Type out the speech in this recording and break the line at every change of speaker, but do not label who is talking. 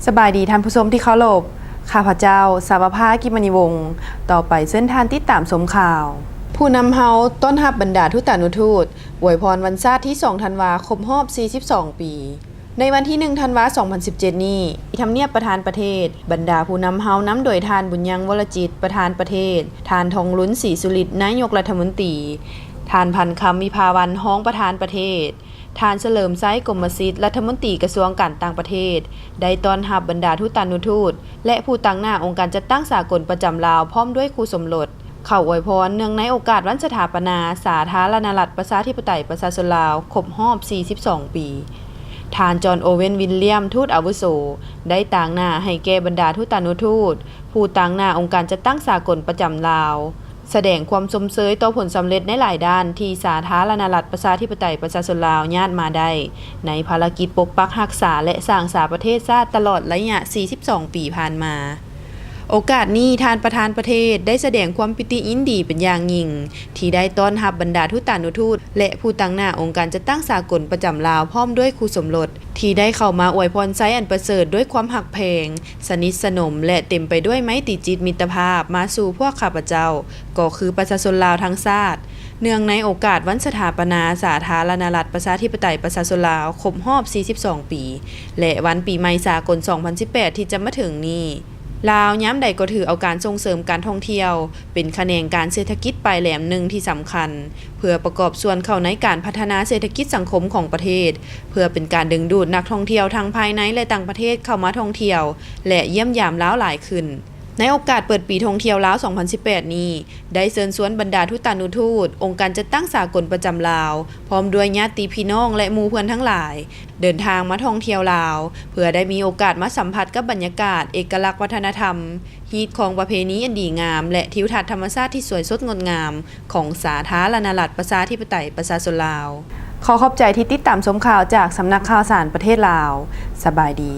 สบายดีท่านผู้ชมที่เคารพข้าพเจ้าสาวภากิมณีวงศ์ต่อไปเส้นทางติดตามสมข่าว ผู้นำเฮาต้อนรับบรรดาทูตานุทูตอวยพรวันชาติที่2ธันวาคมรอบ42 ปี ในวันที่1ธันวาคม2017 นี้ที่ทำเนียบประธานประเทศบรรดาผู้นำเฮานำโดยทานบุญยังวรจิตประธานประเทศทานทองลุ้นศรีสุริตนายกรัฐมนตรีทานพันคำวิภาวันฮ้องประธานประเทศทานเฉลิมไซกรมสิทธิ์รัฐมนตรีกระทรวงการต่างประเทศได้ต้อนรับบรรดาทูตานุทูตและผู้ตั้งหน้าองค์การจัดตั้งสากลประจำลาวพร้อมด้วยคู่สมรสเข้าอวยพรเนื่องในโอกาสวันสถาปนาสาธารณรัฐประชาธิปไตยประชาชนลาวครบรอบ42 ปีทานจอห์นโอเวนวิลเลียมทูตอาวุโสได้ต่างหน้าให้แก่บรรดาทูตานุทูตผู้ตั้งหน้าองค์การจัดตั้งสากลประจำลาวแสดงความสมเสยต่อผลสำเร็จในหลายด้านที่สาธารณรัฐประชาธิปไตยประชาชนลาวญาติมาได้ในภารกิจปกปักรักษาและสร้างสาประเทศชาติตลอดระยะ42 ปีผ่านมาโอกาสนี้ทานประธานประเทศได้แสดงความปิติยินดีเป็นอย่างยิ่งที่ได้ต้อนรับบรรดาทูตานุทูตและผู้ตั้งหน้าองค์การจัดตั้งสากลประจำลาวพร้อมด้วยคู่สมรสที่ได้เข้ามาอวยพรไซอันประเสริฐด้วยความหักแพงสนิทสนมและเต็มไปด้วยไมตรีจิตมิตรภาพมาสู่พวกข้าพเจ้าก็คือประชาชนลาวทั้งชาติเนื่องในโอกาสวันสถาปนาสาธารณรัฐประชาธิปไตยประชาชนลาวครบรอบ42 ปีและวันปีใหม่สากล2018ที่จะมาถึงนี้ลาวย้ำใดก็ถือเอาการส่งเสริมการท่องเที่ยวเป็นแขนงการเศรษฐกิจปลายแหลมหนึ่งที่สำคัญเพื่อประกอบส่วนเข้าในการพัฒนาเศรษฐกิจสังคมของประเทศเพื่อเป็นการดึงดูดนักท่องเที่ยวทั้งภายในและต่างประเทศเข้ามาท่องเที่ยวและเยี่ยมยามลาวหลายขึ้นในโอกาสเปิดปีท่องเที่ยวลาว2018 นี้ได้เชิญชวนบรรดาทูตานุทูตองค์การจัดตั้งสากลประจำลาวพร้อมด้วยญาติพี่น้องและหมู่เพื่อนทั้งหลายเดินทางมาท่องเที่ยวลาวเพื่อได้มีโอกาสมาสัมผัสกับบรรยากาศเอกลักษณ์วัฒนธรรมฮีตของประเพณีอันดีงามและทิวทัศน์ธรรมชาติที่สวยสดงดงามของสาธารณรัฐประชาธิปไตยประชาชนลาวขอขอบใจที่ติดตามชมข่าวจากสำนักข่าวสารประเทศลาวสบายดี